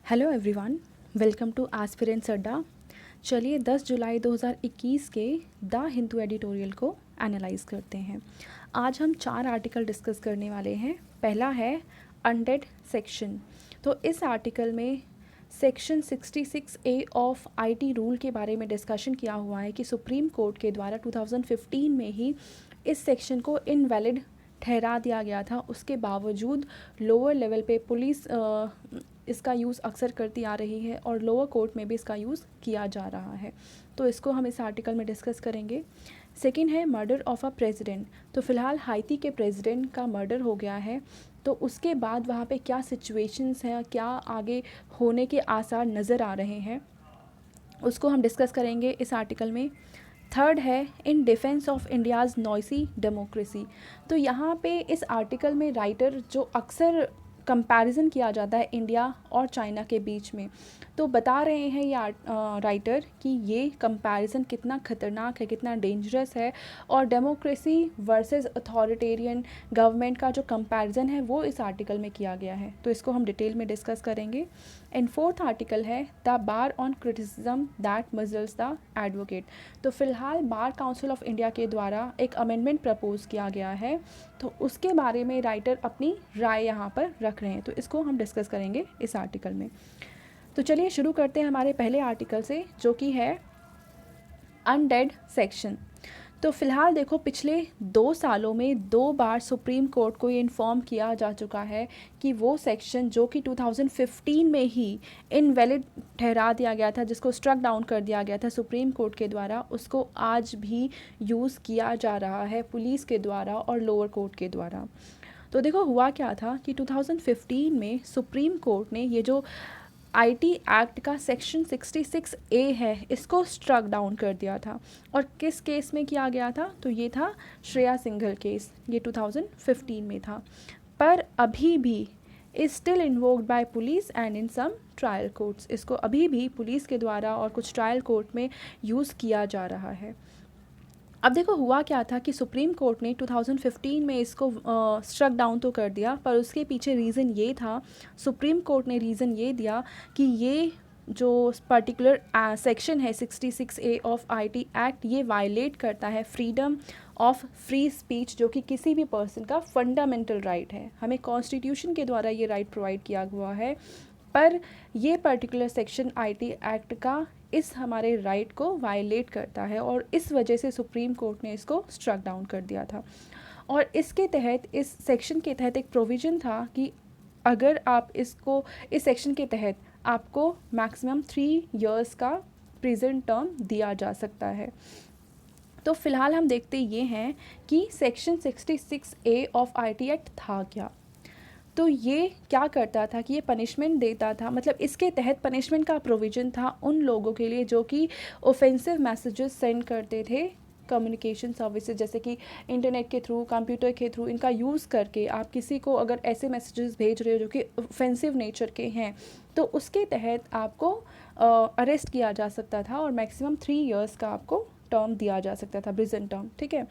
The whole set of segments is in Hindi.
Hello everyone, welcome two aspirants अड्डा। चलिए 10 जुलाई 2021 के द हिंदू एडिटोरियल को एनालाइज करते हैं। आज हम 4 आर्टिकल डिस्कस करने वाले हैं। पहला है अनडेड सेक्शन। तो इस आर्टिकल में section 66A of IT rule के बारे में डिस्कशन किया हुआ है कि सुप्रीम कोर्ट के द्वारा 2015 में ही इस सेक्शन को इनवैलिड ठहरा दिया गया था। उसके बावजूद लोअर लेवल पे पुलिस इसका यूज़ अक्सर करती आ रही है और लोअर कोर्ट में भी इसका यूज़ किया जा रहा है। तो इसको हम इस आर्टिकल में डिस्कस करेंगे। सेकंड है मर्डर ऑफ अ प्रेसिडेंट। तो फ़िलहाल हाइती के प्रेसिडेंट का मर्डर हो गया है, तो उसके बाद वहाँ पे क्या सिचुएशंस हैं, क्या आगे होने के आसार नज़र आ रहे हैं, उसको हम डिस्कस करेंगे इस आर्टिकल में। थर्ड है in defence of India's noisy democracy. तो यहाँ पे इस आर्टिकल में राइटर जो अक्सर कंपैरिजन किया जाता है इंडिया और चाइना के बीच में, तो बता रहे हैं ये राइटर कि ये कंपैरिजन कितना ख़तरनाक है, कितना डेंजरस है, और डेमोक्रेसी वर्सेस अथॉरिटेरियन गवर्नमेंट का जो कंपैरिजन है वो इस आर्टिकल में किया गया है। तो इसको हम डिटेल में डिस्कस करेंगे। एंड फोर्थ आर्टिकल है the bar on criticism that mussels the advocate. तो फिलहाल बार काउंसिल ऑफ इंडिया के द्वारा एक अमेंडमेंट प्रपोज किया गया है, तो उसके बारे में राइटर अपनी राय यहाँ पर रख रहे हैं। तो इसको हम डिस्कस करेंगे इस आर्टिकल में। तो चलिए शुरू करते हैं हमारे पहले आर्टिकल से, जो कि है अनडेड सेक्शन। तो फ़िलहाल देखो, पिछले 2 सालों में 2 बार सुप्रीम कोर्ट को ये इन्फॉर्म किया जा चुका है कि वो सेक्शन जो कि 2015 में ही इनवैलिड ठहरा दिया गया था, जिसको स्ट्रक डाउन कर दिया गया था सुप्रीम कोर्ट के द्वारा, उसको आज भी यूज़ किया जा रहा है पुलिस के द्वारा और लोअर कोर्ट के द्वारा। तो देखो हुआ क्या था कि 2015 में सुप्रीम कोर्ट ने ये जो आईटी एक्ट का सेक्शन 66A है, इसको स्ट्रक डाउन कर दिया था। और किस केस में किया गया था? तो ये था श्रेया सिंघल केस, ये 2015 में था। पर अभी भी is still invoked by police and in some trial courts. इसको अभी भी पुलिस के द्वारा और कुछ ट्रायल कोर्ट में यूज़ किया जा रहा है। अब देखो हुआ क्या था कि सुप्रीम कोर्ट ने 2015 में इसको स्ट्रक डाउन तो कर दिया, पर उसके पीछे रीज़न ये था, सुप्रीम कोर्ट ने रीज़न ये दिया कि ये जो पर्टिकुलर सेक्शन है 66A ऑफ आईटी एक्ट, ये वायलेट करता है फ्रीडम ऑफ फ्री स्पीच, जो कि किसी भी पर्सन का फंडामेंटल राइट है। हमें कॉन्स्टिट्यूशन के द्वारा ये राइट प्रोवाइड किया हुआ है, पर ये पर्टिकुलर सेक्शन आईटी एक्ट का इस हमारे राइट को वायलेट करता है, और इस वजह से सुप्रीम कोर्ट ने इसको स्ट्रक डाउन कर दिया था। और इसके तहत, इस सेक्शन के तहत एक प्रोविज़न था कि अगर आप इसको, इस सेक्शन के तहत आपको मैक्सिमम 3 इयर्स का प्रिजन टर्म दिया जा सकता है। तो फ़िलहाल हम देखते ये हैं कि section 66A of IT act था क्या। तो ये क्या करता था कि ये पनिशमेंट देता था, मतलब इसके तहत पनिशमेंट का प्रोविज़न था उन लोगों के लिए जो कि ऑफेंसिव मैसेजेस सेंड करते थे कम्युनिकेशन सर्विसेज, जैसे कि इंटरनेट के थ्रू, कंप्यूटर के थ्रू, इनका यूज़ करके आप किसी को अगर ऐसे मैसेजेस भेज रहे हो जो कि ऑफेंसिव नेचर के हैं, तो उसके तहत आपको अरेस्ट किया जा सकता था और मैक्सिमम 3 इयर्स का आपको टर्म दिया जा सकता था, प्रिजन टर्म। ठीक है,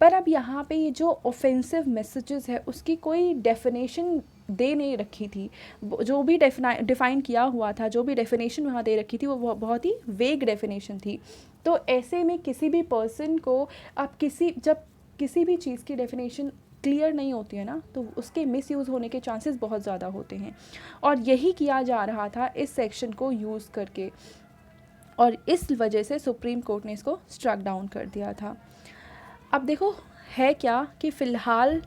पर अब यहाँ पे ये जो ऑफेंसिव मैसेजेस है उसकी कोई डेफिनेशन दे नहीं रखी थी। जो भी डिफ़ाइन किया हुआ था, जो भी डेफिनेशन वहाँ दे रखी थी, वो बहुत ही वेग डेफिनेशन थी। तो ऐसे में किसी भी पर्सन को आप जब किसी भी चीज़ की डेफिनेशन क्लियर नहीं होती है ना, तो उसके मिसयूज़ होने के चांसेस बहुत ज़्यादा होते हैं, और यही किया जा रहा था इस सेक्शन को यूज़ करके, और इस वजह से सुप्रीम कोर्ट ने इसको स्ट्रक डाउन कर दिया था। अब देखो है क्या कि फ़िलहाल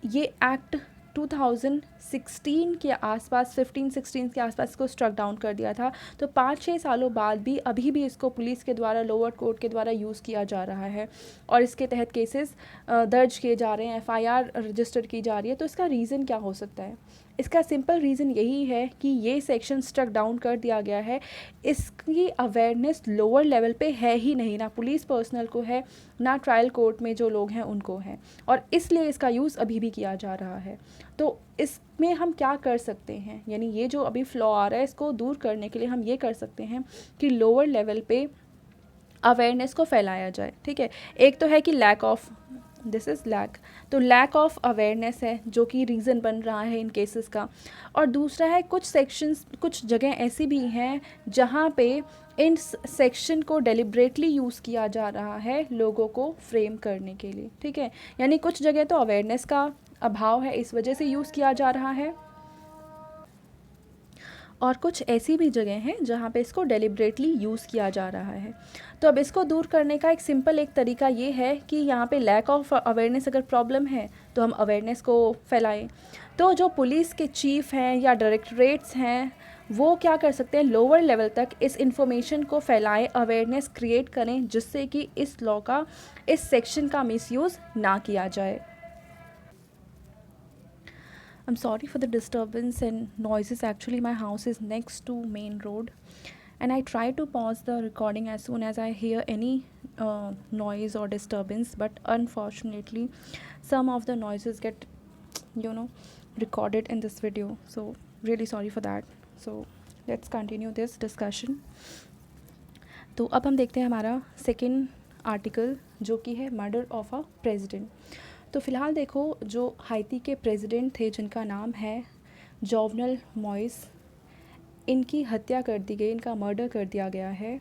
ये एक्ट 2016 के आसपास, 15-16 के आसपास इसको स्ट्रक डाउन कर दिया था। तो 5-6 सालों बाद भी अभी भी इसको पुलिस के द्वारा, लोअर कोर्ट के द्वारा यूज़ किया जा रहा है, और इसके तहत केसेस दर्ज किए जा रहे हैं, एफआईआर रजिस्टर की जा रही है। तो इसका रीज़न क्या हो सकता है? इसका सिंपल रीज़न यही है कि ये सेक्शन स्ट्रक डाउन कर दिया गया है, इसकी अवेयरनेस लोअर लेवल पे है ही नहीं, ना पुलिस पर्सनल को है, ना ट्रायल कोर्ट में जो लोग हैं उनको है, और इसलिए इसका यूज़ अभी भी किया जा रहा है। तो इसमें हम क्या कर सकते हैं, यानी ये जो अभी फ्लॉ आ रहा है, इसको दूर करने के लिए हम ये कर सकते हैं कि लोअर लेवल पे अवेयरनेस को फैलाया जाए। ठीक है, एक तो है कि lack of this is lack. तो लैक ऑफ अवेयरनेस है जो कि रीज़न बन रहा है इन केसेस का। और दूसरा है कुछ सेक्शंस, कुछ जगह ऐसी भी हैं जहाँ पे इन सेक्शन को डेलिब्रेटली यूज़ किया जा रहा है लोगों को फ्रेम करने के लिए, ठीक है। यानी कुछ जगह तो अवेयरनेस का अभाव है, इस वजह से यूज़ किया जा रहा है, और कुछ ऐसी भी जगह हैं जहाँ पे इसको डेलिब्रेटली यूज़ किया जा रहा है। तो अब इसको दूर करने का एक सिंपल एक तरीका ये है कि यहाँ पे लैक ऑफ अवेयरनेस अगर प्रॉब्लम है तो हम अवेयरनेस को फैलाएं। तो जो पुलिस के चीफ़ हैं या डायरेक्टरेट्स हैं वो क्या कर सकते हैं, लोअर लेवल तक इस इंफॉर्मेशन को फैलाएं, अवेयरनेस क्रिएट करें, जिससे कि इस लॉ का, इस सेक्शन का मिसयूज़ ना किया जाए। I'm sorry for the disturbance and noises. Actually, my house is next to main road, and I try to pause the recording as soon as I hear any noise or disturbance. But unfortunately, some of the noises get, recorded in this video. So really sorry for that. So let's continue this discussion. तो अब हम देखते हैं हमारा सेकेंड आर्टिकल जो कि है मर्डर ऑफ अ प्रेसिडेंट। तो फ़िलहाल देखो, जो हाइती के प्रेसिडेंट थे जिनका नाम है जोवनल मॉइस, इनकी हत्या कर दी गई, इनका मर्डर कर दिया गया है।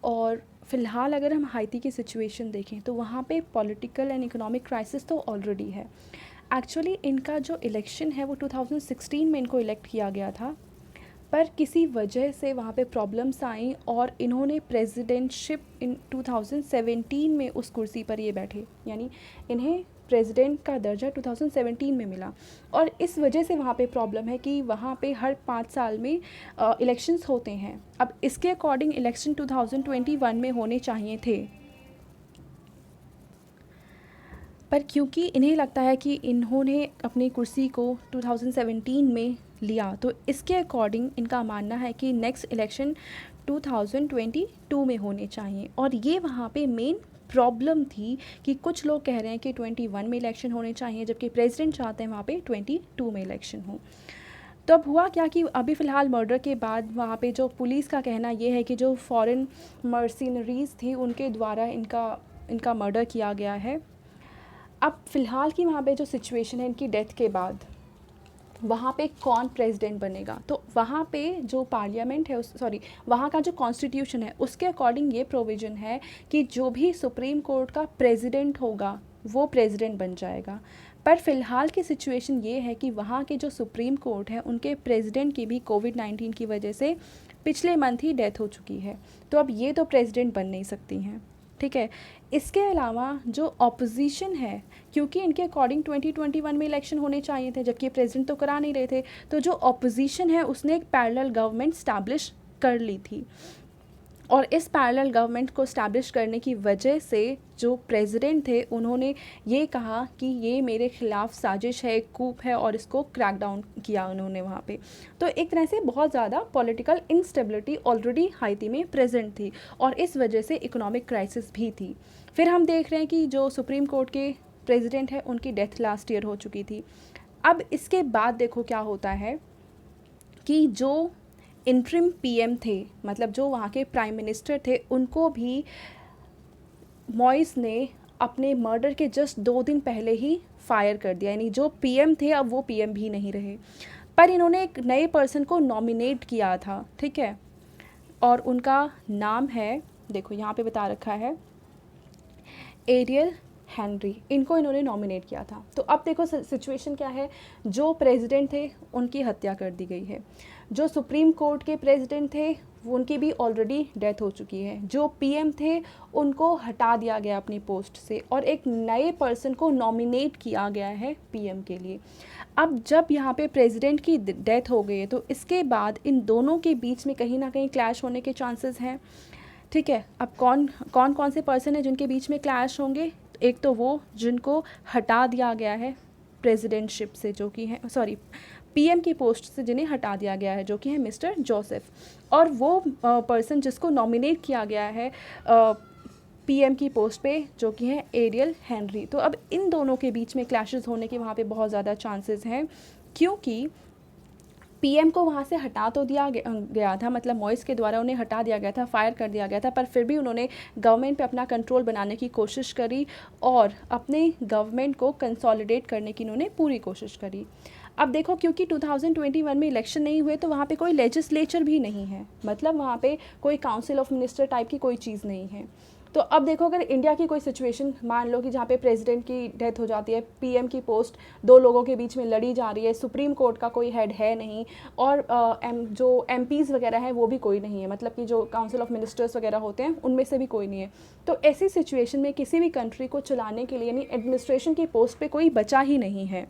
और फ़िलहाल अगर हम हाइती की सिचुएशन देखें तो वहाँ पे पॉलिटिकल एंड इकोनॉमिक क्राइसिस तो ऑलरेडी है। एक्चुअली इनका जो इलेक्शन है वो 2016 में इनको इलेक्ट किया गया था, पर किसी वजह से वहाँ पे प्रॉब्लम्स आई और इन्होंने प्रेसिडेंटशिप इन 2017 में उस कुर्सी पर ये बैठे, यानी इन्हें प्रेसिडेंट का दर्जा 2017 में मिला। और इस वजह से वहाँ पे प्रॉब्लम है कि वहाँ पे हर 5 साल में इलेक्शंस होते हैं। अब इसके अकॉर्डिंग इलेक्शन 2021 में होने चाहिए थे, पर क्योंकि इन्हें लगता है कि इन्होंने अपनी कुर्सी को 2017 में लिया, तो इसके अकॉर्डिंग इनका मानना है कि नेक्स्ट इलेक्शन 2022 में होने चाहिए। और ये वहाँ पे मेन प्रॉब्लम थी कि कुछ लोग कह रहे हैं कि 21 में इलेक्शन होने चाहिए, जबकि प्रेसिडेंट चाहते हैं वहाँ पे 22 में इलेक्शन हो। तो अब हुआ क्या कि अभी फ़िलहाल मर्डर के बाद वहाँ पे जो पुलिस का कहना ये है कि जो फॉरेन मर्सिनरीज़ थी उनके द्वारा इनका मर्डर किया गया है। अब फ़िलहाल की वहाँ पे जो सिचुएशन है इनकी डेथ के बाद, वहाँ पे कौन प्रेसिडेंट बनेगा, तो वहाँ पे जो पार्लियामेंट है, वहाँ का जो कॉन्स्टिट्यूशन है उसके अकॉर्डिंग ये प्रोविज़न है कि जो भी सुप्रीम कोर्ट का प्रेसिडेंट होगा वो प्रेसिडेंट बन जाएगा। पर फ़िलहाल की सिचुएशन ये है कि वहाँ के जो सुप्रीम कोर्ट है उनके प्रेसिडेंट की भी कोविड-19 की वजह से पिछले मंथ ही डेथ हो चुकी है, तो अब ये तो प्रेसिडेंट बन नहीं सकती हैं, ठीक है। इसके अलावा जो ऑपोजिशन है, क्योंकि इनके अकॉर्डिंग 2021 में इलेक्शन होने चाहिए थे जबकि प्रेसिडेंट तो करा नहीं रहे थे, तो जो ऑपोजिशन है उसने एक पैरेलल गवर्नमेंट स्टैब्लिश कर ली थी। और इस पैरेलल गवर्नमेंट को स्टैब्लिश करने की वजह से जो प्रेसिडेंट थे उन्होंने ये कहा कि ये मेरे ख़िलाफ़ साजिश है, एक कूप है, और इसको क्रैक डाउन किया उन्होंने वहाँ पे। तो एक तरह से बहुत ज़्यादा पॉलिटिकल इंस्टेबिलिटी ऑलरेडी हाइती में प्रेजेंट थी और इस वजह से इकोनॉमिक क्राइसिस भी थी। फिर हम देख रहे हैं कि जो सुप्रीम कोर्ट के प्रेसिडेंट है उनकी डेथ लास्ट ईयर हो चुकी थी। अब इसके बाद देखो क्या होता है कि जो इंटरिम पीएम थे, मतलब जो वहाँ के प्राइम मिनिस्टर थे, उनको भी मॉइस ने अपने मर्डर के जस्ट 2 दिन पहले ही फायर कर दिया, यानी जो पीएम थे अब वो पीएम भी नहीं रहे। पर इन्होंने एक नए पर्सन को नॉमिनेट किया था, ठीक है, और उनका नाम है, देखो यहाँ पे बता रखा है, एरियल हेनरी। इनको इन्होंने नॉमिनेट किया था। तो अब देखो सिचुएशन क्या है, जो प्रेसिडेंट थे उनकी हत्या कर दी गई है, जो सुप्रीम कोर्ट के प्रेसिडेंट थे वो उनकी भी ऑलरेडी डेथ हो चुकी है, जो पीएम थे उनको हटा दिया गया अपनी पोस्ट से और एक नए पर्सन को नॉमिनेट किया गया है पीएम के लिए। अब जब यहाँ पे प्रेसिडेंट की डेथ हो गई है तो इसके बाद इन दोनों के बीच में कहीं ना कहीं क्लैश होने के चांसेस हैं, ठीक है। अब कौन से पर्सन है जिनके बीच में क्लैश होंगे, एक तो वो जिनको हटा दिया गया है प्रेसिडेंटशिप से, जो कि है पीएम की पोस्ट से जिन्हें हटा दिया गया है, जो कि है मिस्टर जोसेफ, और वो पर्सन जिसको नॉमिनेट किया गया है पीएम की पोस्ट पे, जो कि है एरियल हेनरी। तो अब इन दोनों के बीच में क्लैशेस होने के वहाँ पे बहुत ज़्यादा चांसेस हैं, क्योंकि पीएम को वहाँ से हटा तो दिया गया था, मतलब मॉइस के द्वारा उन्हें हटा दिया गया था, फायर कर दिया गया था, पर फिर भी उन्होंने गवर्नमेंट पे अपना कंट्रोल बनाने की कोशिश करी और अपने गवर्नमेंट को कंसोलिडेट करने की इन्होंने पूरी कोशिश करी। अब देखो, क्योंकि 2021 में इलेक्शन नहीं हुए तो वहाँ पे कोई लेजिस्लेचर भी नहीं है, मतलब वहाँ पे कोई काउंसिल ऑफ मिनिस्टर टाइप की कोई चीज़ नहीं है। तो अब देखो, अगर इंडिया की कोई सिचुएशन मान लो कि जहाँ पे प्रेसिडेंट की डेथ हो जाती है, पीएम की पोस्ट दो लोगों के बीच में लड़ी जा रही है, सुप्रीम कोर्ट का कोई हेड है नहीं, और जो एमपीज़ वगैरह हैं वो भी कोई नहीं है, मतलब कि जो काउंसिल ऑफ मिनिस्टर्स वगैरह होते हैं उनमें से भी कोई नहीं है। तो ऐसी सिचुएशन में किसी भी कंट्री को चलाने के लिए यानी एडमिनिस्ट्रेशन की पोस्ट पे कोई बचा ही नहीं है।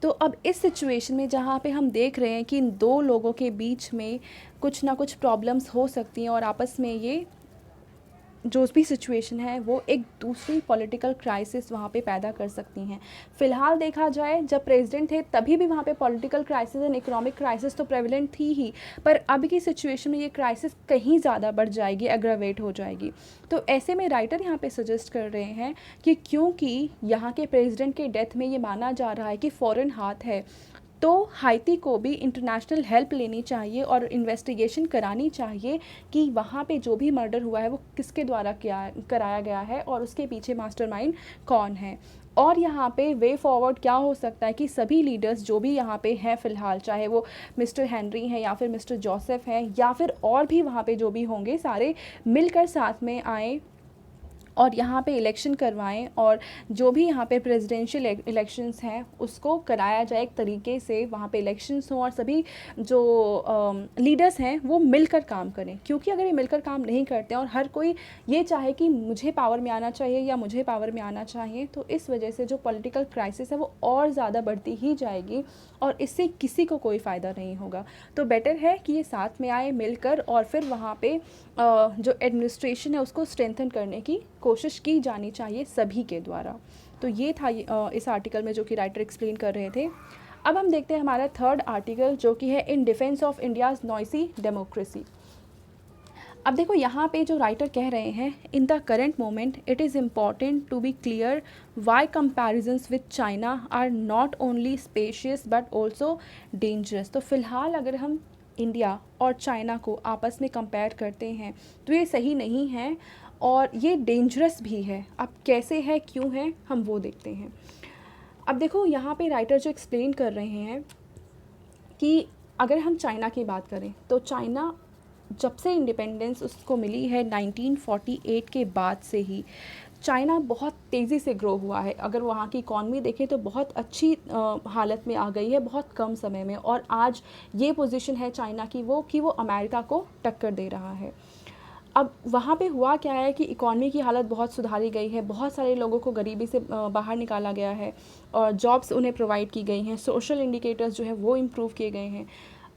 तो अब इस सिचुएशन में जहाँ पे हम देख रहे हैं कि इन दो लोगों के बीच में कुछ ना कुछ प्रॉब्लम्स हो सकती हैं और आपस में ये जो भी सिचुएशन है वो एक दूसरी पॉलिटिकल क्राइसिस वहाँ पे पैदा कर सकती हैं। फ़िलहाल देखा जाए, जब प्रेसिडेंट थे तभी भी वहाँ पे political crisis and economic crisis तो प्रेवलेंट थी ही, पर अब की सिचुएशन में ये क्राइसिस कहीं ज़्यादा बढ़ जाएगी, एग्रावेट हो जाएगी। तो ऐसे में राइटर यहाँ पे सजेस्ट कर रहे हैं कि क्योंकि यहाँ के प्रेसिडेंट के डेथ में ये माना जा रहा है कि फ़ॉरेन हाथ है, तो हाइती को भी इंटरनेशनल हेल्प लेनी चाहिए और इन्वेस्टिगेशन करानी चाहिए कि वहाँ पे जो भी मर्डर हुआ है वो किसके द्वारा कराया गया है और उसके पीछे मास्टरमाइंड कौन है। और यहाँ पे वे फॉरवर्ड क्या हो सकता है कि सभी लीडर्स जो भी यहाँ पे हैं फ़िलहाल, चाहे वो मिस्टर हेनरी हैं या फिर मिस्टर जोसेफ हैं या फिर और भी वहाँ पे जो भी होंगे, सारे मिलकर साथ में आएँ और यहाँ पे इलेक्शन करवाएं और जो भी यहाँ पे प्रेसिडेंशियल इलेक्शंस हैं उसको कराया जाए एक तरीके से, वहाँ पे इलेक्शंस हों और सभी जो लीडर्स हैं वो मिलकर काम करें। क्योंकि अगर ये मिलकर काम नहीं करते हैं और हर कोई ये चाहे कि मुझे पावर में आना चाहिए या मुझे पावर में आना चाहिए, तो इस वजह से जो पॉलिटिकल क्राइसिस है वो और ज़्यादा बढ़ती ही जाएगी और इससे किसी को कोई फ़ायदा नहीं होगा। तो बेटर है कि ये साथ में आए मिलकर और फिर वहाँ पे जो एडमिनिस्ट्रेशन है उसको स्ट्रेंथन करने की कोशिश की जानी चाहिए सभी के द्वारा। तो ये था इस आर्टिकल में जो कि राइटर एक्सप्लेन कर रहे थे। अब हम देखते हैं हमारा थर्ड आर्टिकल जो कि है in defence of India's noisy democracy. अब देखो, यहाँ पे जो राइटर कह रहे हैं, in the current moment it is important to be clear why comparisons with China are not only specious but also dangerous. तो फ़िलहाल अगर हम इंडिया और चाइना को आपस में कंपेयर करते हैं तो ये सही नहीं है और ये डेंजरस भी है। अब कैसे है, क्यों है, हम वो देखते हैं। अब देखो, यहाँ पे राइटर जो एक्सप्लेन कर रहे हैं कि अगर हम चाइना की बात करें तो चाइना जब से इंडिपेंडेंस उसको मिली है 1948 के बाद से ही चाइना बहुत तेज़ी से ग्रो हुआ है। अगर वहाँ की इकॉनमी देखें तो बहुत अच्छी हालत में आ गई है बहुत कम समय में, और आज ये पोजीशन है चाइना की कि वो अमेरिका को टक्कर दे रहा है। अब वहाँ पे हुआ क्या है कि इकॉनमी की हालत बहुत सुधारी गई है, बहुत सारे लोगों को गरीबी से बाहर निकाला गया है और जॉब्स उन्हें प्रोवाइड की गई हैं, सोशल इंडिकेटर्स जो है वो इम्प्रूव किए गए हैं।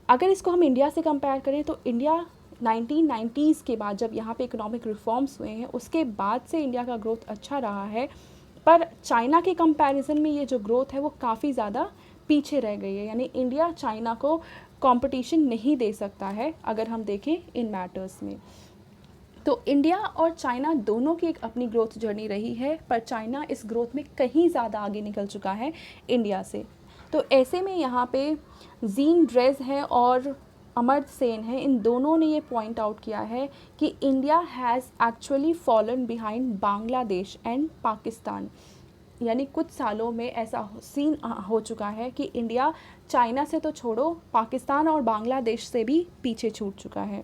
अगर इसको हम इंडिया से कंपेयर करें तो इंडिया 1990s के बाद जब यहाँ पे इकोनॉमिक रिफॉर्म्स हुए हैं उसके बाद से इंडिया का ग्रोथ अच्छा रहा है, पर चाइना के कंपैरिजन में ये जो ग्रोथ है वो काफ़ी ज़्यादा पीछे रह गई है। यानी इंडिया चाइना को कंपटीशन नहीं दे सकता है अगर हम देखें इन मैटर्स में। तो इंडिया और चाइना दोनों की एक अपनी ग्रोथ जर्नी रही है, पर चाइना इस ग्रोथ में कहीं ज़्यादा आगे निकल चुका है इंडिया से। तो ऐसे में यहाँ पे जीन ड्रेस है और अमर्त्य सेन है, इन दोनों ने ये पॉइंट आउट किया है कि India has actually fallen behind Bangladesh and Pakistan. यानी कुछ सालों में ऐसा सीन हो चुका है कि इंडिया चाइना से तो छोड़ो, पाकिस्तान और बांग्लादेश से भी पीछे छूट चुका है।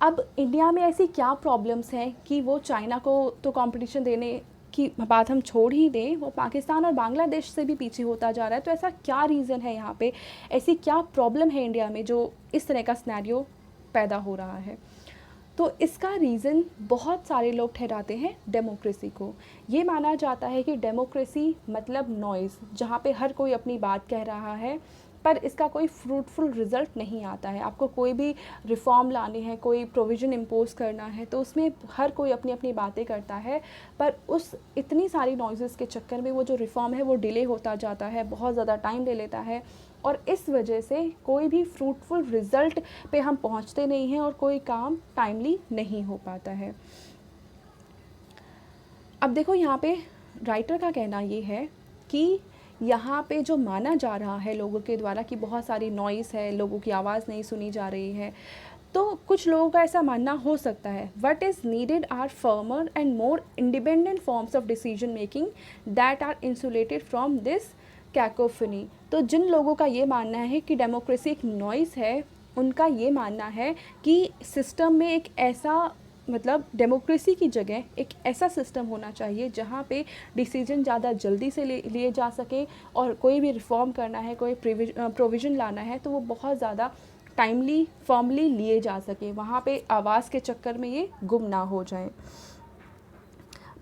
अब इंडिया में ऐसी क्या प्रॉब्लम्स हैं कि वो चाइना को तो कंपटीशन देने की बात हम छोड़ ही दें, वो पाकिस्तान और बांग्लादेश से भी पीछे होता जा रहा है। तो ऐसा क्या रीज़न है यहाँ पे, ऐसी क्या प्रॉब्लम है इंडिया में जो इस तरह का सिनेरियो पैदा हो रहा है? तो इसका रीज़न बहुत सारे लोग ठहराते हैं डेमोक्रेसी को। ये माना जाता है कि डेमोक्रेसी मतलब नॉइज़, जहाँ पे हर कोई अपनी बात कह रहा है पर इसका कोई फ्रूटफुल रिज़ल्ट नहीं आता है। आपको कोई भी रिफ़ॉर्म लाने हैं, कोई प्रोविज़न इम्पोज़ करना है, तो उसमें हर कोई अपनी अपनी बातें करता है, पर उस इतनी सारी नॉइज़ेस के चक्कर में वो जो रिफ़ॉर्म है वो डिले होता जाता है, बहुत ज़्यादा टाइम ले लेता है और इस वजह से कोई भी फ्रूटफुल रिज़ल्ट पे हम पहुंचते नहीं हैं और कोई काम टाइमली नहीं हो पाता है। अब देखो, यहाँ पे राइटर का कहना ये है कि यहाँ पे जो माना जा रहा है लोगों के द्वारा कि बहुत सारी नॉइस है, लोगों की आवाज़ नहीं सुनी जा रही है, तो कुछ लोगों का ऐसा मानना हो सकता है। What is needed are firmer and more independent forms of decision making that are insulated from this cacophony. तो जिन लोगों का ये मानना है कि डेमोक्रेसी एक नॉइस है, उनका ये मानना है कि सिस्टम में एक ऐसा, मतलब डेमोक्रेसी की जगह एक ऐसा सिस्टम होना चाहिए जहाँ पे डिसीजन ज़्यादा जल्दी से लिए जा सके, और कोई भी रिफॉर्म करना है, कोई प्रोविज़न लाना है, तो वो बहुत ज़्यादा टाइमली फर्मली लिए जा सके, वहाँ पे आवाज़ के चक्कर में ये गुम ना हो जाए।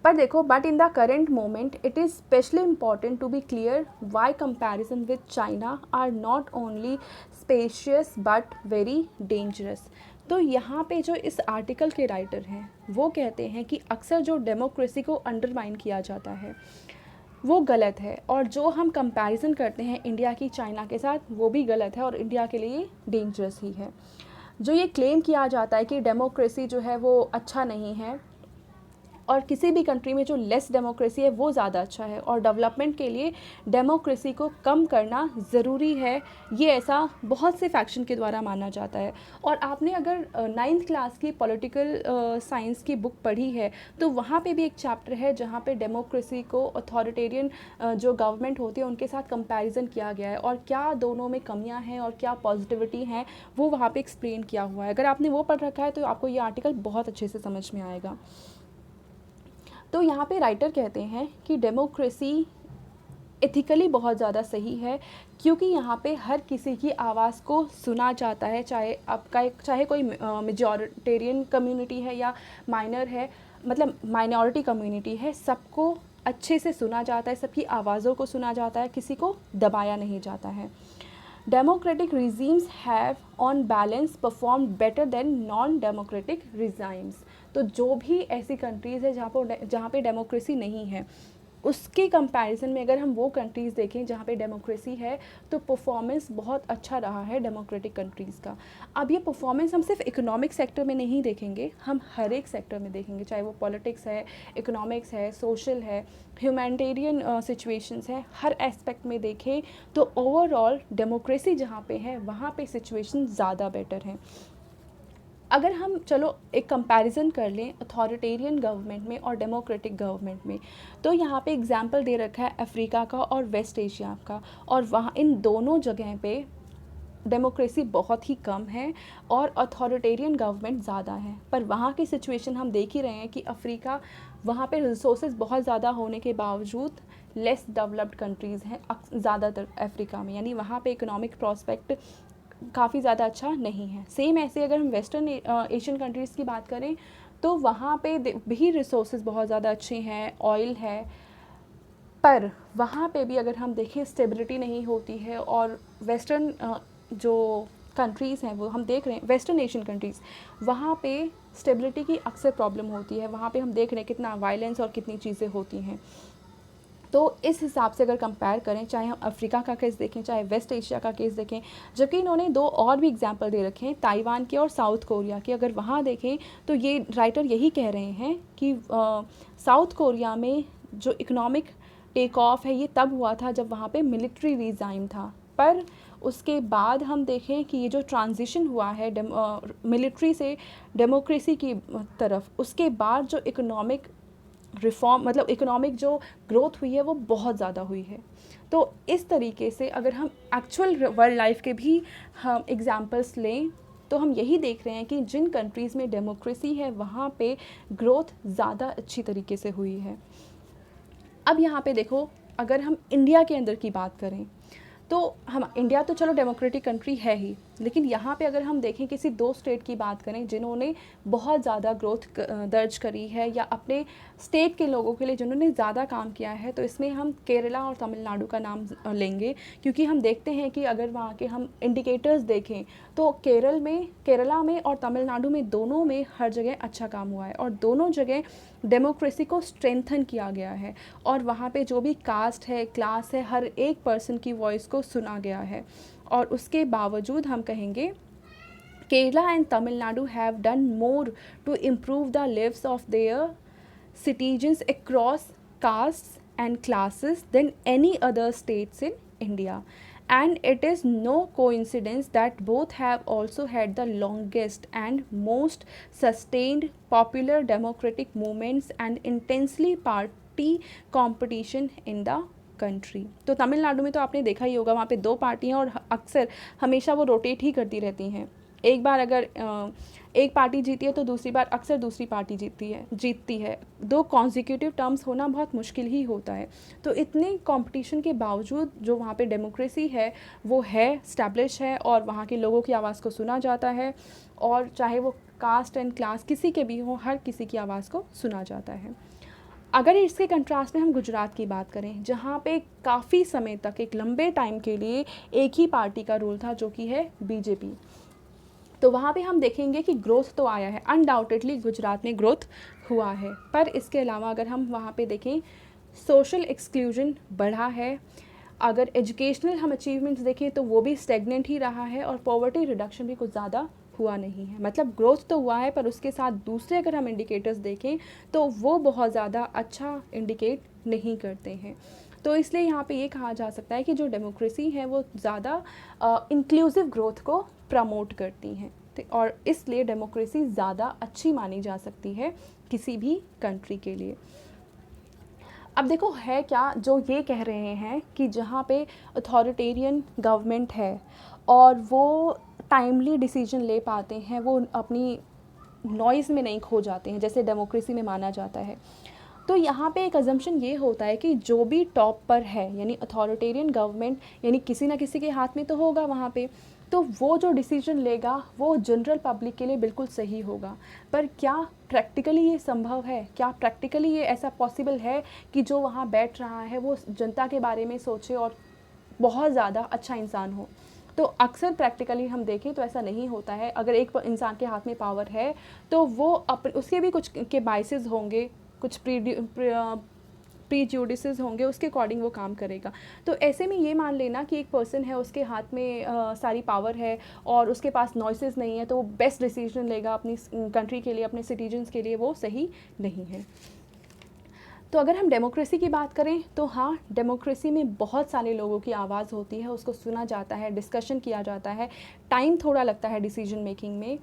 पर देखो, but in the current moment it is specially important to be clear why comparison with China are not only specious but very dangerous. तो यहाँ पे जो इस आर्टिकल के राइटर हैं वो कहते हैं कि अक्सर जो डेमोक्रेसी को अंडरमाइन किया जाता है वो गलत है, और जो हम कंपैरिजन करते हैं इंडिया की चाइना के साथ, वो भी गलत है और इंडिया के लिए डेंजरस ही है। जो ये क्लेम किया जाता है कि डेमोक्रेसी जो है वो अच्छा नहीं है, और किसी भी कंट्री में जो लेस डेमोक्रेसी है वो ज़्यादा अच्छा है, और डेवलपमेंट के लिए डेमोक्रेसी को कम करना ज़रूरी है, ये ऐसा बहुत से फैक्शन के द्वारा माना जाता है। और आपने अगर 9th क्लास की पॉलिटिकल साइंस की बुक पढ़ी है, तो वहाँ पे भी एक चैप्टर है जहाँ पे डेमोक्रेसी को अथॉरिटेरियन जो गवर्नमेंट होती है उनके साथ कंपैरिजन किया गया है, और क्या दोनों में कमियाँ हैं और क्या पॉजिटिविटी हैं, वो वहाँ पे एक्सप्लेन किया हुआ है। अगर आपने वो पढ़ रखा है तो आपको ये आर्टिकल बहुत अच्छे से समझ में आएगा। तो यहाँ पे राइटर कहते हैं कि डेमोक्रेसी एथिकली बहुत ज़्यादा सही है, क्योंकि यहाँ पे हर किसी की आवाज़ को सुना जाता है, चाहे कोई मेजॉरिटेरियन कम्युनिटी है या माइनर है, मतलब माइनॉरिटी कम्युनिटी है, सबको अच्छे से सुना जाता है, सबकी आवाज़ों को सुना जाता है, किसी को दबाया नहीं जाता है। Democratic regimes have on balance perform better than non democratic regimes. तो जो भी ऐसी कंट्रीज़ है जहाँ पे डेमोक्रेसी नहीं है, उसके कंपैरिजन में अगर हम वो कंट्रीज़ देखें जहाँ पे डेमोक्रेसी है, तो परफॉर्मेंस बहुत अच्छा रहा है डेमोक्रेटिक कंट्रीज़ का। अब ये परफॉर्मेंस हम सिर्फ इकोनॉमिक सेक्टर में नहीं देखेंगे, हम हर एक सेक्टर में देखेंगे, चाहे वो पॉलिटिक्स है, इकोनॉमिक्स है, सोशल है, ह्यूमैनिटेरियन सिचुएशंस है, हर एस्पेक्ट में देखें तो ओवरऑल डेमोक्रेसी जहाँ पे है वहाँ पे सिचुएशन ज़्यादा बेटर है। अगर हम चलो एक कंपैरिजन कर लें अथॉरिटेरियन गवर्नमेंट में और डेमोक्रेटिक गवर्नमेंट में, तो यहाँ पे एग्जांपल दे रखा है अफ्रीका का और वेस्ट एशिया का, और वहाँ इन दोनों जगह पे डेमोक्रेसी बहुत ही कम है और अथॉरिटेरियन गवर्नमेंट ज़्यादा है। पर वहाँ की सिचुएशन हम देख ही रहे हैं कि अफ्रीका, वहाँ पे रिसोर्सेज बहुत ज़्यादा होने के बावजूद लेस डेवलप्ड कंट्रीज़ हैं ज़्यादातर अफ्रीका में, यानी वहाँ पे इकोनॉमिक प्रॉस्पेक्ट काफ़ी ज़्यादा अच्छा नहीं है। सेम ऐसे अगर हम वेस्टर्न एशियन कंट्रीज़ की बात करें, तो वहाँ पे भी रिसोर्सेज बहुत ज़्यादा अच्छे हैं, ऑयल है, पर वहाँ पे भी अगर हम देखें स्टेबिलिटी नहीं होती है, और वेस्टर्न जो कंट्रीज़ हैं वो हम देख रहे हैं, वेस्टर्न एशियन कंट्रीज़, वहाँ पे स्टेबिलिटी की अक्सर प्रॉब्लम होती है, वहाँ पे हम देख रहे हैं कितना वायलेंस और कितनी चीज़ें होती हैं। तो इस हिसाब से अगर कंपेयर करें, चाहे हम अफ्रीका का केस देखें, चाहे वेस्ट एशिया का केस देखें, जबकि इन्होंने दो और भी एग्जांपल दे रखे हैं, ताइवान के और साउथ कोरिया के, अगर वहाँ देखें तो ये राइटर यही कह रहे हैं कि साउथ कोरिया में जो इकोनॉमिक टेक ऑफ है ये तब हुआ था जब वहाँ पे मिलिट्री रिजाइम था, पर उसके बाद हम देखें कि ये जो ट्रांजिशन हुआ है मिलिट्री से डेमोक्रेसी की तरफ, उसके बाद जो इकोनॉमिक रिफॉर्म, मतलब इकोनॉमिक जो ग्रोथ हुई है वो बहुत ज़्यादा हुई है। तो इस तरीके से अगर हम एक्चुअल वर्ल्ड लाइफ के भी हम एग्जांपल्स लें, तो हम यही देख रहे हैं कि जिन कंट्रीज़ में डेमोक्रेसी है वहाँ पे ग्रोथ ज़्यादा अच्छी तरीके से हुई है। अब यहाँ पे देखो, अगर हम इंडिया के अंदर की बात करें, तो हम इंडिया तो चलो डेमोक्रेटिक कंट्री है ही, लेकिन यहाँ पे अगर हम देखें किसी दो स्टेट की बात करें जिन्होंने बहुत ज़्यादा ग्रोथ दर्ज करी है, या अपने स्टेट के लोगों के लिए जिन्होंने ज़्यादा काम किया है, तो इसमें हम केरला और तमिलनाडु का नाम लेंगे, क्योंकि हम देखते हैं कि अगर वहाँ के हम इंडिकेटर्स देखें तो केरला में और तमिलनाडु में, दोनों में हर जगह अच्छा काम हुआ है, और दोनों जगह डेमोक्रेसी को स्ट्रेंथन किया गया है, और वहाँ पे जो भी कास्ट है, क्लास है, हर एक पर्सन की वॉइस को सुना गया है। और उसके बावजूद हम कहेंगे Kerala and Tamil Nadu have done more to improve the lives of their citizens across caste and classes than any other states in India. And it is no coincidence that both have also had the longest and most sustained popular democratic movements and intensely party competition in the country. तो तमिलनाडु में तो आपने देखा ही होगा, वहाँ पे 2 पार्टियाँ और अक्सर हमेशा वो रोटेट ही करती रहती हैं. एक बार अगर एक पार्टी जीती है तो दूसरी बार अक्सर दूसरी पार्टी जीतती है. 2 कॉन्जिक्यूटिव टर्म्स होना बहुत मुश्किल ही होता है. तो इतने कंपटीशन के बावजूद जो वहाँ पे डेमोक्रेसी है वो है, स्टैब्लिश है, और वहाँ के लोगों की आवाज़ को सुना जाता है, और चाहे वो कास्ट एंड क्लास किसी के भी हो, हर किसी की आवाज़ को सुना जाता है. अगर इसके कंट्रास्ट में हम गुजरात की बात करें, जहाँ पे काफ़ी समय तक, एक लंबे टाइम के लिए एक ही पार्टी का रूल था, जो कि है बीजेपी, तो वहाँ पे हम देखेंगे कि ग्रोथ तो आया है, अनडाउटेडली गुजरात में ग्रोथ हुआ है. पर इसके अलावा अगर हम वहाँ पे देखें, सोशल एक्सक्लूजन बढ़ा है. अगर एजुकेशनल हम अचीवमेंट्स देखें तो वो भी स्टेगनेंट ही रहा है, और पॉवर्टी रिडक्शन भी कुछ ज़्यादा हुआ नहीं है. मतलब ग्रोथ तो हुआ है, पर उसके साथ दूसरे अगर हम इंडिकेटर्स देखें तो वो बहुत ज़्यादा अच्छा इंडिकेट नहीं करते हैं. तो इसलिए यहाँ पे ये कहा जा सकता है कि जो डेमोक्रेसी है वो ज़्यादा इंक्लूसिव ग्रोथ को प्रमोट करती हैं, और इसलिए डेमोक्रेसी ज़्यादा अच्छी मानी जा सकती है किसी भी कंट्री के लिए. अब देखो है क्या, जो ये कह रहे हैं कि जहाँ पे अथॉरिटेरियन गवर्नमेंट है और वो टाइमली डिसीजन ले पाते हैं, वो अपनी नॉइज़ में नहीं खो जाते हैं जैसे डेमोक्रेसी में माना जाता है, तो यहाँ पे एक अजम्पशन ये होता है कि जो भी टॉप पर है, यानी अथॉरिटेरियन गवर्नमेंट, यानी किसी ना किसी के हाथ में तो होगा वहाँ पे, तो वो जो डिसीजन लेगा वो जनरल पब्लिक के लिए बिल्कुल सही होगा. पर क्या प्रैक्टिकली ये संभव है? क्या प्रैक्टिकली ये ऐसा पॉसिबल है कि जो वहाँ बैठ रहा है वो जनता के बारे में सोचे और बहुत ज़्यादा अच्छा इंसान हो? तो अक्सर प्रैक्टिकली हम देखें तो ऐसा नहीं होता है. अगर एक इंसान के हाथ में पावर है तो वो उसके भी कुछ के बाइसेस होंगे, कुछ प्रीजुडिसेस होंगे, उसके अकॉर्डिंग वो काम करेगा. तो ऐसे में ये मान लेना कि एक पर्सन है, उसके हाथ में सारी पावर है और उसके पास नॉइसेस नहीं है, तो वो बेस्ट डिसीजन लेगा अपनी कंट्री के लिए, अपने सिटीजन्स के लिए, वो सही नहीं है. तो अगर हम डेमोक्रेसी की बात करें तो हाँ, डेमोक्रेसी में बहुत सारे लोगों की आवाज़ होती है, उसको सुना जाता है, डिस्कशन किया जाता है, टाइम थोड़ा लगता है डिसीजन मेकिंग में,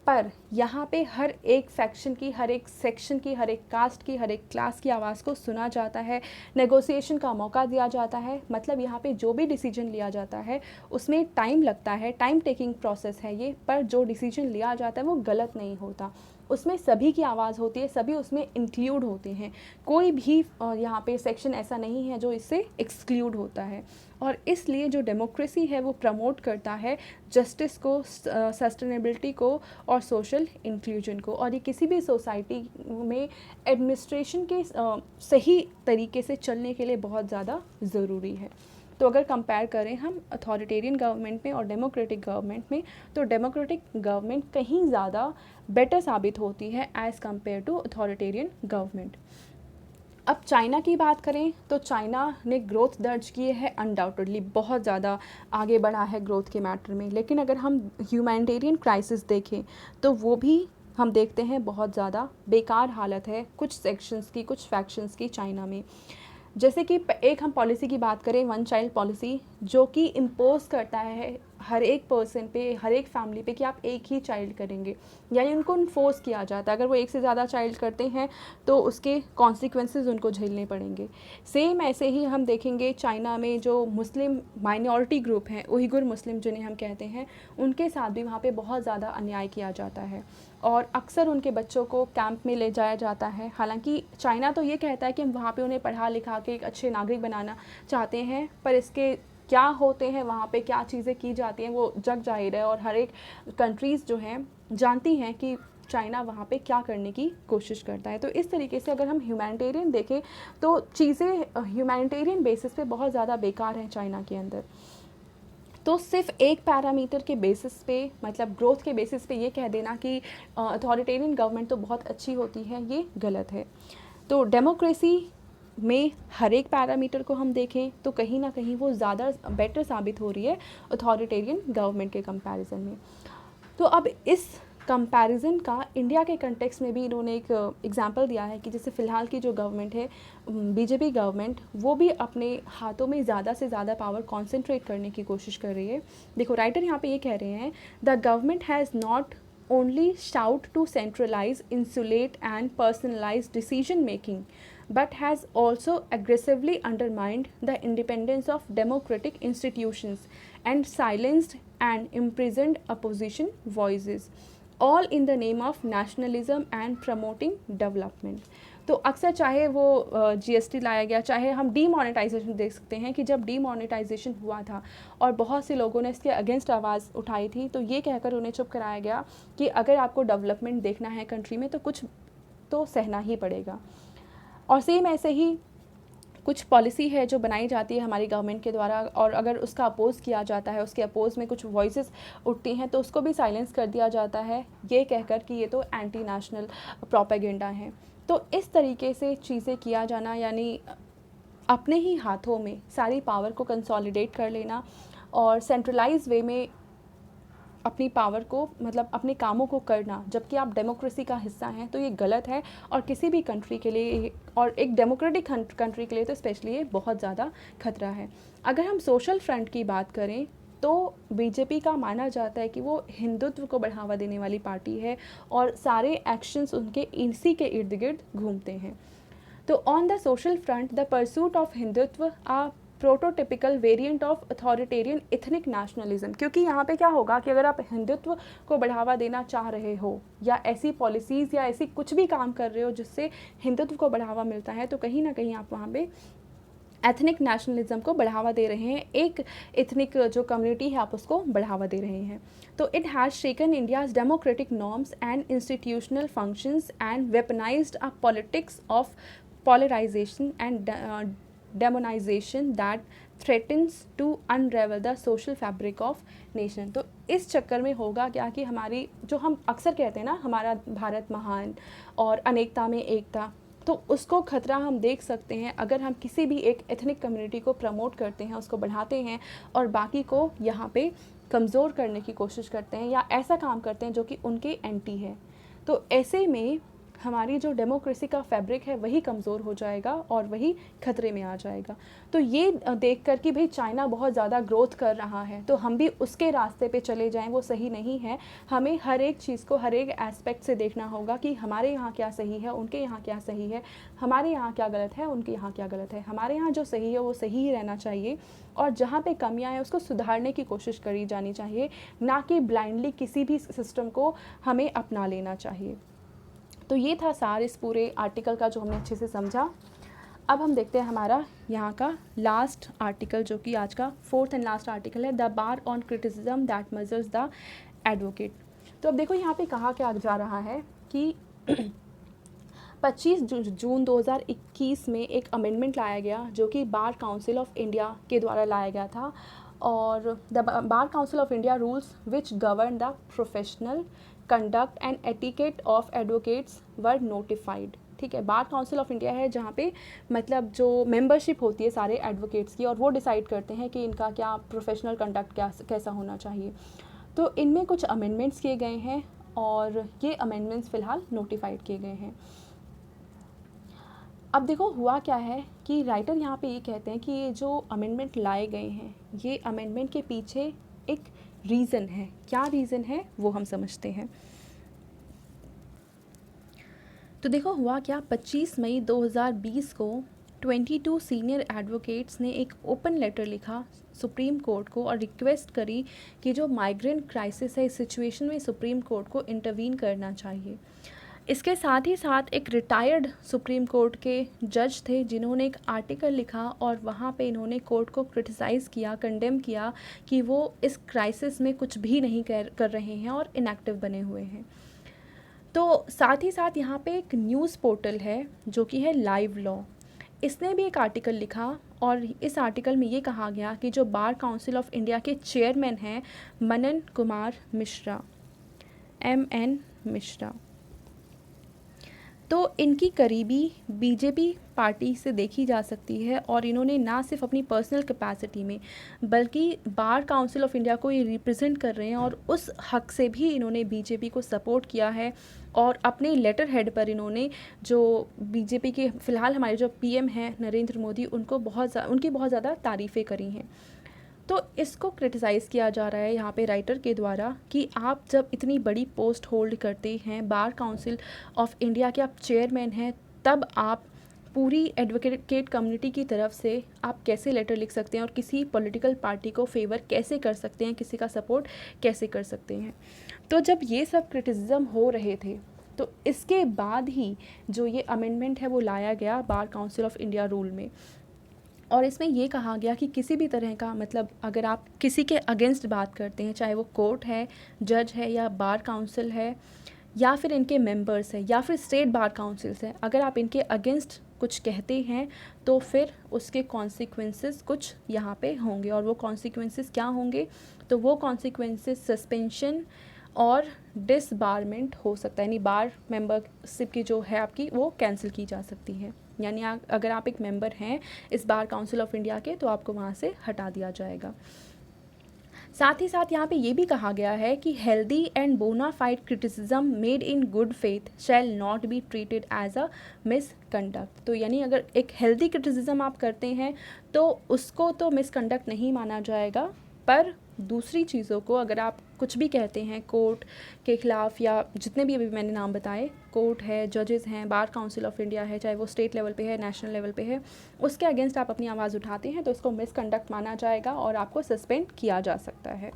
पर यहाँ पे हर एक फैक्शन की, हर एक सेक्शन की, हर एक कास्ट की, हर एक क्लास की आवाज़ को सुना जाता है, नेगोशिएशन का मौका दिया जाता है. मतलब यहाँ पे जो भी डिसीजन लिया जाता है उसमें टाइम लगता है, टाइम टेकिंग प्रोसेस है ये, पर जो डिसीजन लिया जाता है वो गलत नहीं होता. उसमें सभी की आवाज़ होती है, सभी उसमें इंक्लूड होते हैं. कोई भी यहाँ पे सेक्शन ऐसा नहीं है जो इससे एक्सक्लूड होता है. और इसलिए जो डेमोक्रेसी है वो प्रमोट करता है जस्टिस को, सस्टेनेबिलिटी को और सोशल इंक्लूजन को. और ये किसी भी सोसाइटी में एडमिनिस्ट्रेशन के सही तरीके से चलने के लिए बहुत ज़्यादा ज़रूरी है. तो अगर कंपेयर करें हम अथॉरिटेरियन गवर्नमेंट में और डेमोक्रेटिक गवर्नमेंट में, तो डेमोक्रेटिक गवर्नमेंट कहीं ज़्यादा बेटर साबित होती है as compared to authoritarian government. अब चाइना की बात करें तो चाइना ने ग्रोथ दर्ज की है, अनडाउटेडली बहुत ज़्यादा आगे बढ़ा है ग्रोथ के मैटर में. लेकिन अगर हम ह्यूमैनिटेरियन क्राइसिस देखें तो वो भी हम देखते हैं बहुत ज़्यादा बेकार हालत है कुछ सेक्शंस की, कुछ फैक्शंस की चाइना में. जैसे कि एक हम पॉलिसी की बात करें, 1 चाइल्ड पॉलिसी, जो कि इम्पोज करता है हर एक पर्सन पे, हर एक फैमिली पे कि आप एक ही चाइल्ड करेंगे, यानी उनको इन्फोर्स किया जाता है. अगर वो एक से ज़्यादा चाइल्ड करते हैं तो उसके कॉन्सिक्वेंसेस उनको झेलने पड़ेंगे. सेम ऐसे ही हम देखेंगे चाइना में जो मुस्लिम माइनॉरिटी ग्रुप हैं, उइगुर मुस्लिम जिन्हें हम कहते हैं, उनके साथ भी वहाँ पे बहुत ज़्यादा अन्याय किया जाता है और अक्सर उनके बच्चों को कैंप में ले जाया जाता है. हालांकि चाइना तो ये कहता है कि हम वहाँ पे उन्हें पढ़ा लिखा के एक अच्छे नागरिक बनाना चाहते हैं, पर इसके क्या होते हैं वहाँ पे, क्या चीज़ें की जाती हैं, वो जग जाहिर है. और हर एक कंट्रीज़ जो हैं जानती हैं कि चाइना वहाँ पे क्या करने की कोशिश करता है. तो इस तरीके से अगर हम ह्यूमैनिटेरियन देखें तो चीज़ें ह्यूमैनिटेरियन बेसिस पे बहुत ज़्यादा बेकार हैं चाइना के अंदर. तो सिर्फ एक पैरामीटर के बेसिस पे, मतलब ग्रोथ के बेसिस पे ये कह देना कि अथॉरिटेरियन गवर्नमेंट तो बहुत अच्छी होती है, ये गलत है. तो डेमोक्रेसी में हर एक पैरामीटर को हम देखें तो कहीं ना कहीं वो ज़्यादा बेटर साबित हो रही है अथॉरिटेरियन गवर्नमेंट के कंपैरिजन में. तो अब इस कंपैरिजन का इंडिया के कंटेक्स्ट में भी इन्होंने एक एग्जांपल दिया है कि जैसे फ़िलहाल की जो गवर्नमेंट है बीजेपी गवर्नमेंट, वो भी अपने हाथों में ज़्यादा से ज़्यादा पावर कॉन्सेंट्रेट करने की कोशिश कर रही है। देखो राइटर यहाँ पे ये कह रहे हैं, the government has not only shout to centralize, insulate and personalize decision making, but has also aggressively undermined the independence of democratic institutions and silenced and imprisoned opposition voices, all in the name of nationalism and promoting development. तो अक्सर चाहे वो जीएसटी लाया गया, चाहे हम डीमोनेटाइजेशन देख सकते हैं कि जब डीमोनेटाइजेशन हुआ था और बहुत से लोगों ने इसके अगेंस्ट आवाज़ उठाई थी, तो ये कहकर उन्हें चुप कराया गया कि अगर आपको डेवलपमेंट देखना है कंट्री में तो कुछ तो सहना ही पड़ेगा। और सेम ऐसे ही कुछ पॉलिसी है जो बनाई जाती है हमारी गवर्नमेंट के द्वारा, और अगर उसका अपोज़ किया जाता है, उसके अपोज़ में कुछ वॉइसेस उठती हैं, तो उसको भी साइलेंस कर दिया जाता है, ये कहकर कि ये तो एंटी नेशनल प्रोपेगेंडा है। तो इस तरीके से चीज़ें किया जाना, यानी अपने ही हाथों में सारी पावर को कंसोलिडेट कर लेना और सेंट्रलाइज वे में अपनी पावर को, मतलब अपने कामों को करना, जबकि आप डेमोक्रेसी का हिस्सा हैं, तो ये गलत है। और किसी भी कंट्री के लिए, और एक डेमोक्रेटिक कंट्री के लिए तो स्पेशली ये बहुत ज़्यादा खतरा है। अगर हम सोशल फ्रंट की बात करें तो बीजेपी का माना जाता है कि वो हिंदुत्व को बढ़ावा देने वाली पार्टी है और सारे एक्शंस उनके इसी के इर्द गिर्द घूमते हैं। तो on the social front the pursuit of Hindutva a prototypical variant of authoritarian ethnic nationalism, क्योंकि यहाँ पे क्या होगा कि अगर आप हिंदुत्व को बढ़ावा देना चाह रहे हो या ऐसी पॉलिसीज़ या ऐसी कुछ भी काम कर रहे हो जिससे हिंदुत्व को बढ़ावा मिलता है, तो कहीं ना कहीं आप वहाँ पे एथनिक नेशनलिज्म को बढ़ावा दे रहे हैं, एक एथनिक जो कम्युनिटी है आप उसको बढ़ावा दे रहे हैं। तो it has shaken India's democratic norms and institutional functions and weaponised a politics of polarization and demonization that threatens to unravel the social fabric of nation। तो इस चक्कर में होगा क्या कि हमारी, जो हम अक्सर कहते हैं ना, हमारा भारत महान और अनेकता में एकता, तो उसको खतरा हम देख सकते हैं अगर हम किसी भी एक एथनिक कम्युनिटी को प्रमोट करते हैं, उसको बढ़ाते हैं और बाकी को यहाँ पे कमज़ोर करने की कोशिश करते हैं या ऐसा काम करते हैं जो कि उनके एंटी है। तो ऐसे में हमारी जो डेमोक्रेसी का फैब्रिक है वही कमज़ोर हो जाएगा और वही खतरे में आ जाएगा। तो ये देख कर कि भाई चाइना बहुत ज़्यादा ग्रोथ कर रहा है तो हम भी उसके रास्ते पे चले जाएं, वो सही नहीं है। हमें हर एक चीज़ को हर एक एस्पेक्ट से देखना होगा कि हमारे यहाँ क्या सही है, उनके यहाँ क्या सही है, हमारे यहाँ क्या गलत है, उनके यहाँ क्या गलत है। हमारे यहाँ जो सही है वो सही ही रहना चाहिए और जहाँ पे कमियाँ हैं उसको सुधारने की कोशिश करी जानी चाहिए, ना कि ब्लाइंडली किसी भी सिस्टम को हमें अपना लेना चाहिए। तो ये था सार इस पूरे आर्टिकल का जो हमने अच्छे से समझा। अब हम देखते हैं हमारा यहाँ का लास्ट आर्टिकल, जो कि आज का 4th एंड लास्ट आर्टिकल है, the bar on criticism that measures the advocate. तो अब देखो यहाँ पे कहा क्या जा रहा है कि 25 जून 2021 में एक अमेंडमेंट लाया गया जो कि बार काउंसिल ऑफ इंडिया के द्वारा लाया गया था, और the bar council of India rules which govern the professional conduct and etiquette of advocates were notified. ठीक है, बार काउंसिल ऑफ इंडिया है जहाँ पे मतलब जो मेंबरशिप होती है सारे एडवोकेट्स की, और वो डिसाइड करते हैं कि इनका क्या प्रोफेशनल कंडक्ट कैसा होना चाहिए। तो इनमें कुछ अमेंडमेंट्स किए गए हैं और ये अमेंडमेंट्स फ़िलहाल नोटिफाइड किए गए हैं। अब देखो हुआ क्या है कि राइटर यहाँ पे ये कहते हैं कि ये जो अमेंडमेंट लाए गए हैं, ये अमेंडमेंट के पीछे एक रीज़न है। क्या रीज़न है वो हम समझते हैं। तो देखो हुआ क्या, 25 मई 2020 को 22 सीनियर एडवोकेट्स ने एक ओपन लेटर लिखा सुप्रीम कोर्ट को और रिक्वेस्ट करी कि जो माइग्रेंट क्राइसिस है इस सिचुएशन में सुप्रीम कोर्ट को इंटरवीन करना चाहिए। इसके साथ ही साथ एक रिटायर्ड सुप्रीम कोर्ट के जज थे जिन्होंने एक आर्टिकल लिखा और वहाँ पे इन्होंने कोर्ट को क्रिटिसाइज़ किया, कंडेम किया कि वो इस क्राइसिस में कुछ भी नहीं कर रहे हैं और इनएक्टिव बने हुए हैं। तो साथ ही साथ यहाँ पे एक न्यूज़ पोर्टल है जो कि है लाइव लॉ, इसने भी एक आर्टिकल लिखा और इस आर्टिकल में ये कहा गया कि जो बार काउंसिल ऑफ इंडिया के चेयरमैन हैं मनन कुमार मिश्रा, MN मिश्रा, तो इनकी करीबी बीजेपी पार्टी से देखी जा सकती है और इन्होंने ना सिर्फ अपनी पर्सनल कैपेसिटी में बल्कि बार काउंसिल ऑफ इंडिया को ये रिप्रेजेंट कर रहे हैं और उस हक से भी इन्होंने बीजेपी को सपोर्ट किया है। और अपने लेटर हेड पर इन्होंने जो बीजेपी के फ़िलहाल हमारे जो पीएम हैं नरेंद्र मोदी, उनकी बहुत ज़्यादा तारीफ़ें करी हैं। तो इसको क्रिटिसाइज़ किया जा रहा है यहाँ पे राइटर के द्वारा कि आप जब इतनी बड़ी पोस्ट होल्ड करते हैं, बार काउंसिल ऑफ इंडिया के आप चेयरमैन हैं, तब आप पूरी एडवोकेट कम्युनिटी की तरफ से आप कैसे लेटर लिख सकते हैं और किसी पॉलिटिकल पार्टी को फेवर कैसे कर सकते हैं, किसी का सपोर्ट कैसे कर सकते हैं। तो जब ये सब क्रिटिसिज्म हो रहे थे तो इसके बाद ही जो ये अमेंडमेंट है वो लाया गया bar council of India rule में, और इसमें ये कहा गया कि किसी भी तरह का मतलब अगर आप किसी के अगेंस्ट बात करते हैं, चाहे वो कोर्ट है, जज है या बार काउंसिल है या फिर इनके मेंबर्स है या फिर स्टेट बार काउंसिल्स है, अगर आप इनके अगेंस्ट कुछ कहते हैं तो फिर उसके कॉन्सिक्वेंसेस कुछ यहाँ पे होंगे। और वो कॉन्सिक्वेंसेस क्या होंगे? तो वो कॉन्सिक्वेंसेस सस्पेंशन और डिसबारमेंट हो सकता है, यानी बार मेंबरशिप की जो है आपकी वो कैंसिल की जा सकती है। यानी अगर आप एक मेंबर हैं इस बार काउंसिल ऑफ इंडिया के तो आपको वहाँ से हटा दिया जाएगा। साथ ही साथ यहाँ पे ये भी कहा गया है कि healthy and bonafide criticism made in good faith shall not be treated as a misconduct. तो यानी अगर एक हेल्दी क्रिटिसिज्म आप करते हैं तो उसको तो मिसकंडक्ट नहीं माना जाएगा, पर दूसरी चीज़ों को अगर आप कुछ भी कहते हैं कोर्ट के ख़िलाफ़ या जितने भी अभी मैंने नाम बताए, कोर्ट है, जजेस हैं, बार काउंसिल ऑफ इंडिया है, चाहे वो स्टेट लेवल पे है, नेशनल लेवल पे है, उसके अगेंस्ट आप अपनी आवाज़ उठाते हैं तो इसको मिसकंडक्ट माना जाएगा और आपको सस्पेंड किया जा सकता है।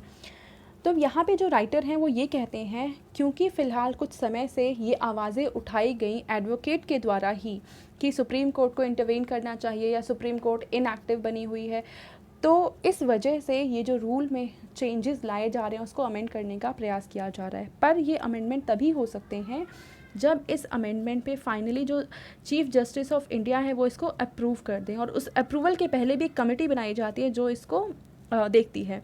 तो यहाँ पे जो राइटर हैं वो ये कहते हैं क्योंकि फ़िलहाल कुछ समय से ये आवाज़ें उठाई गई एडवोकेट के द्वारा ही कि सुप्रीम कोर्ट को इंटरवेन करना चाहिए या सुप्रीम कोर्ट इनएक्टिव बनी हुई है, तो इस वजह से ये जो रूल में चेंजेस लाए जा रहे हैं उसको अमेंड करने का प्रयास किया जा रहा है। पर ये अमेंडमेंट तभी हो सकते हैं जब इस अमेंडमेंट पे फाइनली जो चीफ़ जस्टिस ऑफ इंडिया है वो इसको अप्रूव कर दें, और उस अप्रूवल के पहले भी एक कमेटी बनाई जाती है जो इसको देखती है।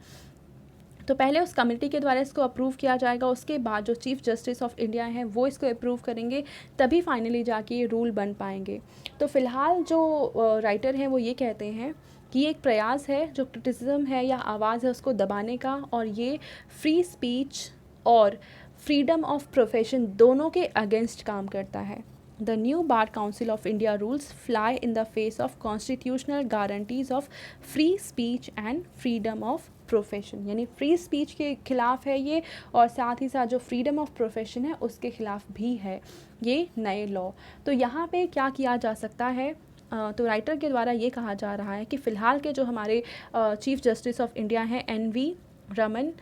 तो पहले उस कमेटी के द्वारा इसको अप्रूव किया जाएगा, उसके बाद जो चीफ़ जस्टिस ऑफ इंडिया हैं वो इसको अप्रूव करेंगे, तभी फाइनली जाके ये रूल बन पाएंगे। तो फ़िलहाल जो राइटर हैं वो ये कहते हैं कि ये एक प्रयास है जो क्रिटिसिज्म है या आवाज़ है उसको दबाने का, और ये फ्री स्पीच और फ्रीडम ऑफ प्रोफेशन दोनों के अगेंस्ट काम करता है। The new bar council of India rules fly in the face of constitutional guarantees of free speech and freedom of profession. यानी फ्री स्पीच के ख़िलाफ़ है ये, और साथ ही साथ जो फ्रीडम ऑफ प्रोफेशन है उसके ख़िलाफ़ भी है ये नए लॉ। तो यहाँ पे क्या किया जा सकता है? तो राइटर के द्वारा ये कहा जा रहा है कि फ़िलहाल के जो हमारे चीफ़ जस्टिस ऑफ इंडिया हैं एन.वी. रमन,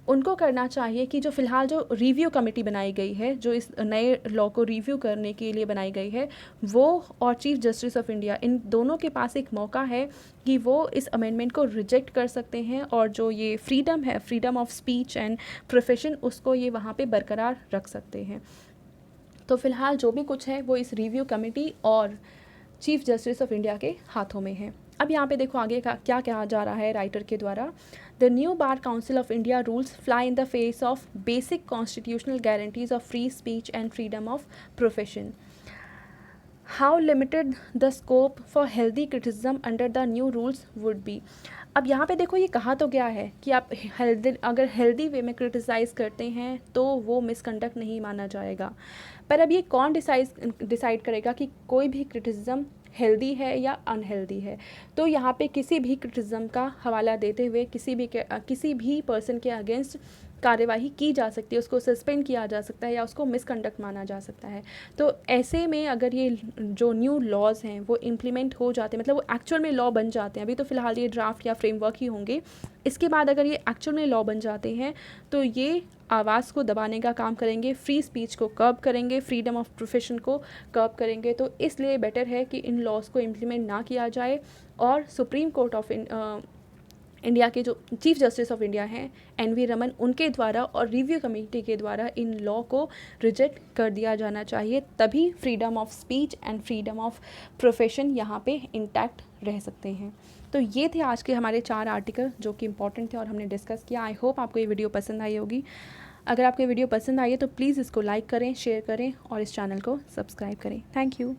उनको करना चाहिए कि जो फ़िलहाल जो रिव्यू कमेटी बनाई गई है, जो इस नए लॉ को रिव्यू करने के लिए बनाई गई है, वो और chief justice of India in दोनों के पास एक मौका है कि वो इस अमेंडमेंट को रिजेक्ट कर सकते हैं और जो ये फ्रीडम है, freedom of speech and profession, उसको ये वहाँ पे बरकरार रख सकते हैं। तो फ़िलहाल जो भी कुछ है वो इस रिव्यू कमेटी और चीफ़ जस्टिस ऑफ इंडिया के हाथों में है। अब यहाँ पे देखो आगे का क्या कहा जा रहा है राइटर के द्वारा। The new bar council of India rules fly in the face of basic constitutional guarantees of free speech and freedom of profession. How limited the scope for healthy criticism under the new rules would be. अब यहाँ पे देखो ये कहा तो गया है कि आप अगर हेल्दी वे में क्रिटिसाइज़ करते हैं तो वो मिसकंडक्ट नहीं माना जाएगा, पर अब ये कौन डिसाइड करेगा कि कोई भी क्रिटिसिज्म हेल्दी है या अनहेल्दी है? तो यहाँ पे किसी भी क्रिटिसिज्म का हवाला देते हुए किसी भी पर्सन के अगेंस्ट कार्यवाही की जा सकती है, उसको सस्पेंड किया जा सकता है या उसको मिसकंडक्ट माना जा सकता है। तो ऐसे में अगर ये जो न्यू लॉज़ हैं वो इम्प्लीमेंट हो जाते हैं, मतलब वो एक्चुअल में लॉ बन जाते हैं, अभी तो फ़िलहाल ये ड्राफ्ट या फ्रेमवर्क ही होंगे, इसके बाद अगर ये एक्चुअल में लॉ बन जाते हैं तो ये आवाज़ को दबाने का काम करेंगे, फ्री स्पीच को कर्ब करेंगे, फ्रीडम ऑफ प्रोफेशन को कर्ब करेंगे। तो इसलिए बेटर है कि इन लॉज़ को इम्प्लीमेंट ना किया जाए और सुप्रीम कोर्ट ऑफ इंडिया के जो चीफ़ जस्टिस ऑफ इंडिया हैं एन.वी. रमन, उनके द्वारा और रिव्यू कमेटी के द्वारा इन लॉ को रिजेक्ट कर दिया जाना चाहिए, तभी freedom of speech and freedom of profession यहाँ पे इंटैक्ट रह सकते हैं। तो ये थे आज के हमारे 4 आर्टिकल जो कि इम्पॉर्टेंट थे और हमने डिस्कस किया। आई होप आपको ये वीडियो पसंद आई होगी। अगर आपको वीडियो पसंद आई है तो प्लीज़ इसको लाइक करें, शेयर करें और इस चैनल को सब्सक्राइब करें। Thank you.